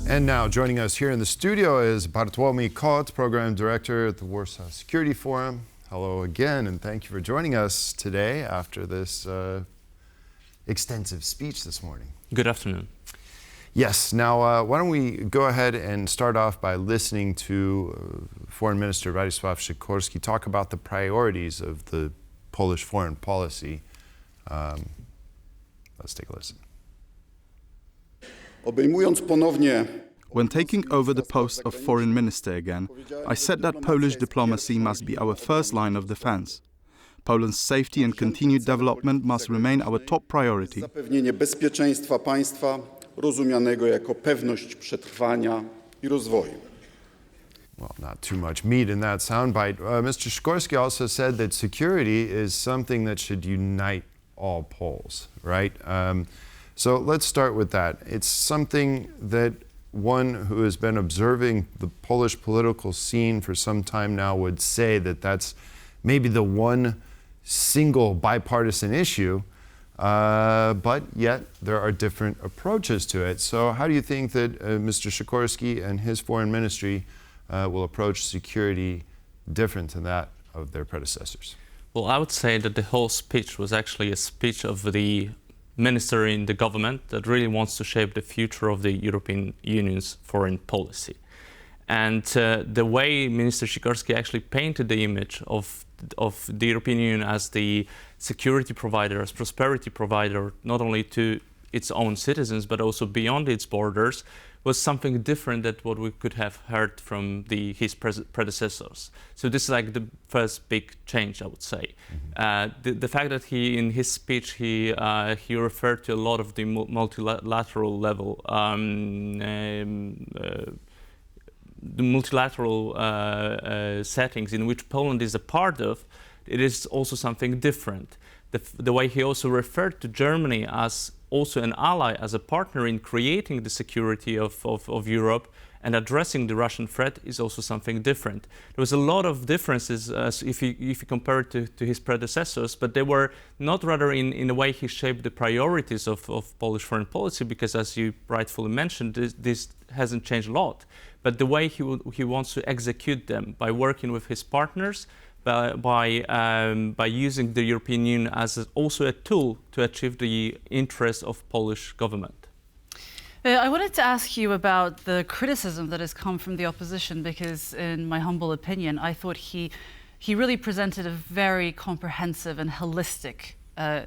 And now joining us here in the studio is Bartłomiej Kot, Program Director at the Warsaw Security Forum. Hello again, and thank you for joining us today after this extensive speech this morning. Good afternoon. Yes, now why don't we go ahead and start off by listening to Foreign Minister Radosław Sikorski talk about the priorities of the Polish foreign policy. Let's take a listen. When taking over the post of foreign minister again, I said that Polish diplomacy must be our first line of defense. Poland's safety and continued development must remain our top priority. Zapewnienie bezpieczeństwa państwa rozumianego jako pewność przetrwania i rozwoju. Well, not too much meat in that soundbite. Mr. Sikorski also said that security is something that should unite all Poles, right? So let's start with that. It's something that one who has been observing the Polish political scene for some time now would say that that's maybe the one single bipartisan issue, but yet there are different approaches to it. So how do you think that Mr. Sikorski and his foreign ministry will approach security different than that of their predecessors? Well, I would say that the whole speech was actually a speech of the minister in the government that really wants to shape the future of the European Union's foreign policy. And the way Minister Sikorski actually painted the image of the European Union as the security provider, as prosperity provider, not only to its own citizens, but also beyond its borders, was something different than what we could have heard from his predecessors. So this is like the first big change, I would say. The fact that in his speech, he referred to a lot of the multilateral level, the multilateral settings in which Poland is a part of, it is also something different. The way he also referred to Germany as also an ally, as a partner in creating the security of Europe and addressing the Russian threat is also something different. There was a lot of differences if you compare it to his predecessors, but they were not rather in the way he shaped the priorities of Polish foreign policy, because as you rightfully mentioned, this hasn't changed a lot. But the way he wants to execute them by working with his partners, by using the European Union as also a tool to achieve the interests of Polish government. I wanted to ask you about the criticism that has come from the opposition, because in my humble opinion, I thought he really presented a very comprehensive and holistic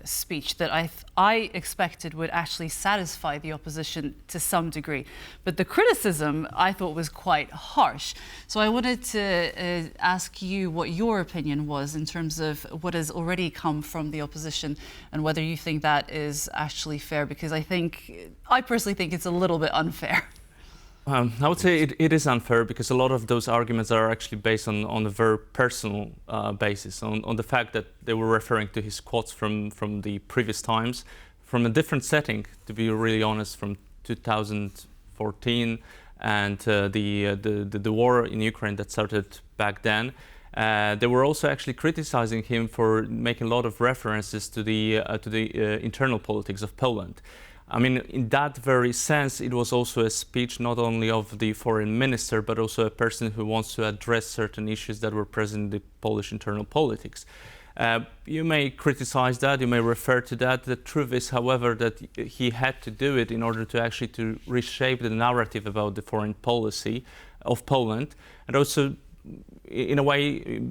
speech that I expected would actually satisfy the opposition to some degree. But the criticism I thought was quite harsh. So I wanted to ask you what your opinion was in terms of what has already come from the opposition and whether you think that is actually fair, because I personally think it's a little bit unfair. I would say it is unfair, because a lot of those arguments are actually based on a very personal basis, on the fact that they were referring to his quotes from the previous times, from a different setting, to be really honest, from 2014 and the war in Ukraine that started back then. They were also actually criticizing him for making a lot of references to the internal politics of Poland. I mean, in that very sense, it was also a speech not only of the foreign minister, but also a person who wants to address certain issues that were present in the Polish internal politics. You may criticize that, you may refer to that. The truth is, however, that he had to do it in order to actually to reshape the narrative about the foreign policy of Poland, and also in a way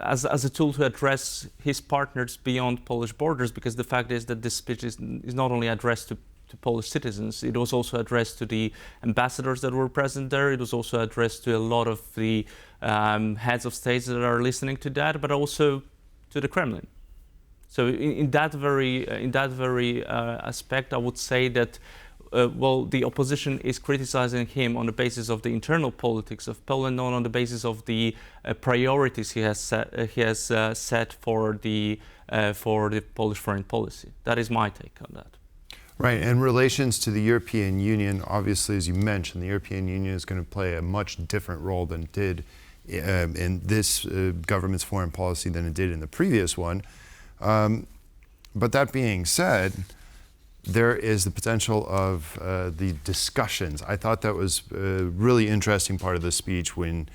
as a tool to address his partners beyond Polish borders, because the fact is that this speech is not only addressed to Polish citizens, it was also addressed to the ambassadors that were present there, it was also addressed to a lot of the heads of states that are listening to that, but also to the Kremlin. So in that very aspect, I would say that the opposition is criticizing him on the basis of the internal politics of Poland, not on the basis of the priorities he has set for the Polish foreign policy. That is my take on that. Right, and relations to the European Union, obviously, as you mentioned, the European Union is going to play a much different role than it did in this government's foreign policy than it did in the previous one. But that being said, there is the potential of the discussions. I thought that was a really interesting part of the speech when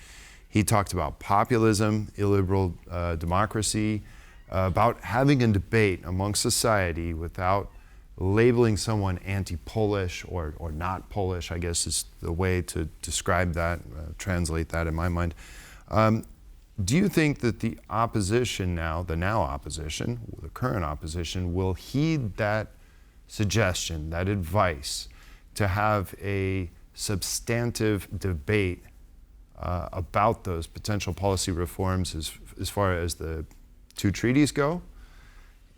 he talked about populism, illiberal democracy, about having a debate among society without labeling someone anti-Polish or not Polish, I guess is the way to describe that, translate that in my mind. Do you think that the opposition now, the opposition, the current opposition, will heed that suggestion, that advice, to have a substantive debate about those potential policy reforms as far as the two treaties go,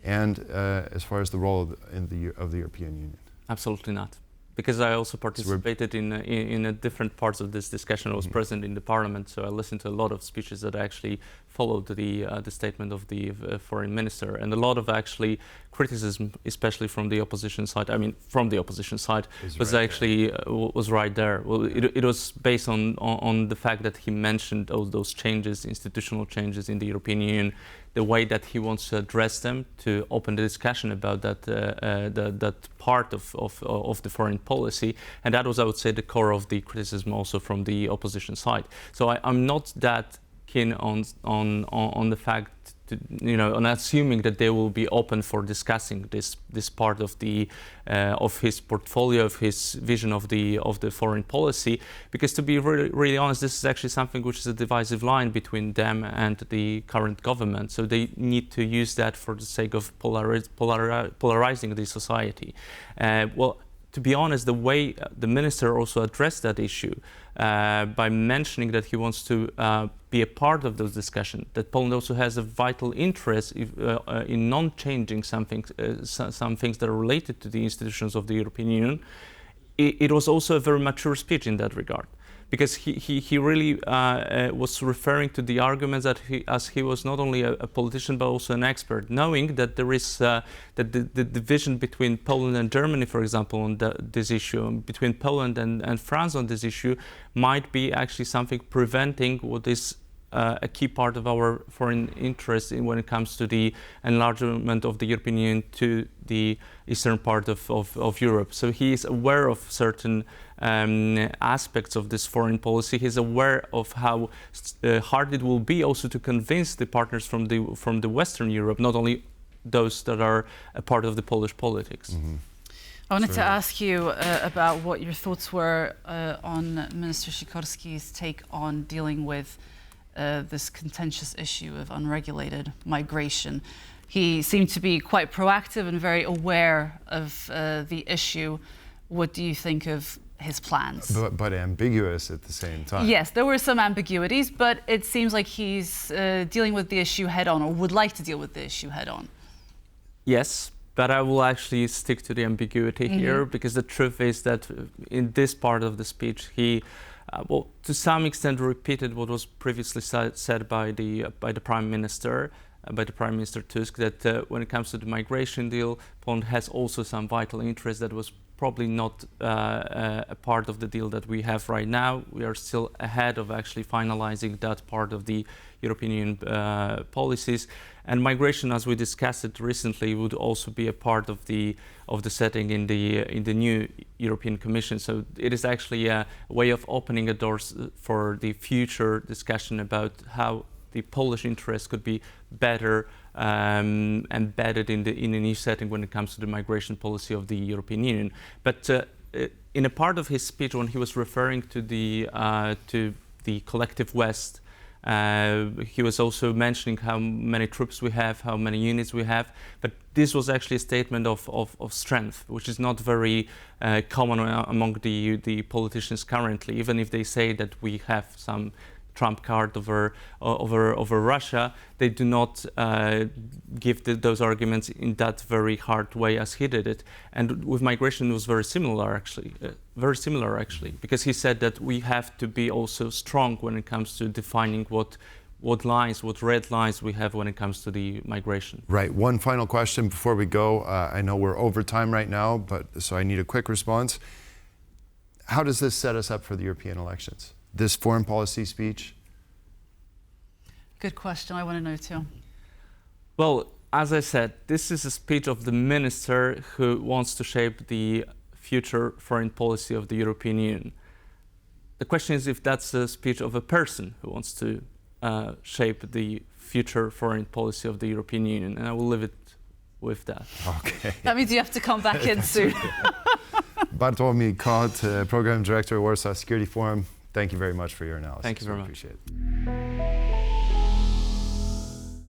and as far as the role of the European Union? Absolutely not. Because I also participated in different parts of this discussion. I was present in the parliament, so I listened to a lot of speeches that actually followed the statement of the foreign minister, and a lot of actually criticism, especially from the opposition side. I mean, from the opposition side, was right actually was right there. Well, it was based on the fact that he mentioned all those changes, institutional changes in the European Union, the way that he wants to address them, to open the discussion about that part of the foreign policy, and that was, I would say, the core of the criticism also from the opposition side. So I'm not that keen on the fact, on assuming that they will be open for discussing this part of his portfolio, of his vision of the foreign policy, because to be really honest, this is actually something which is a divisive line between them and the current government. So they need to use that for the sake of polarizing the society. Well, to be honest, the way the minister also addressed that issue by mentioning that he wants to be a part of those discussions, that Poland also has a vital interest in non-changing some things that are related to the institutions of the European Union, it was also a very mature speech in that regard. Because he really was referring to the arguments that he was not only a politician but also an expert, knowing that there is that the division between Poland and Germany, for example, on this issue, between Poland and France on this issue, might be actually something preventing what is a key part of our foreign interest when it comes to the enlargement of the European Union to the eastern part of Europe. So he is aware of certain aspects of this foreign policy. He's aware of how hard it will be also to convince the partners from the Western Europe, not only those that are a part of the Polish politics. Mm-hmm. I wanted to ask you about what your thoughts were on Minister Sikorski's take on dealing with this contentious issue of unregulated migration. He seemed to be quite proactive and very aware of the issue. What do you think of his plans? But ambiguous at the same time. Yes, there were some ambiguities, but it seems like he's dealing with the issue head on, or would like to deal with the issue head on. Yes, but I will actually stick to the ambiguity here, because the truth is that in this part of the speech, he well, to some extent repeated what was previously said by the Prime Minister, by the Prime Minister Tusk, that when it comes to the migration deal, Poland has also some vital interest that was probably not a part of the deal that we have right now. We are still ahead of actually finalizing that part of the European Union policies. And migration, as we discussed it recently, would also be a part of the setting in the new European Commission. So it is actually a way of opening a doors for the future discussion about how the Polish interest could be better embedded in the new setting when it comes to the migration policy of the European Union. But in a part of his speech, when he was referring to the collective West, he was also mentioning how many troops we have, how many units we have, but this was actually a statement of strength, which is not very common among the politicians currently. Even if they say that we have some trump card over Russia, they do not give those arguments in that very hard way as he did it. And with migration, it was very similar actually, because he said that we have to be also strong when it comes to defining what red lines we have when it comes to the migration. Right. One final question before we go. I know we're over time right now, so I need a quick response. How does this set us up for the European elections? This foreign policy speech? Good question. I want to know too. Well, as I said, this is a speech of the minister who wants to shape the future foreign policy of the European Union. The question is if that's a speech of a person who wants to shape the future foreign policy of the European Union, and I will leave it with that. Okay. That means you have to come back in soon. Bartłomiej Kot, Program Director, Warsaw Security Forum. Thank you very much for your analysis. Thank you very We much. appreciate it.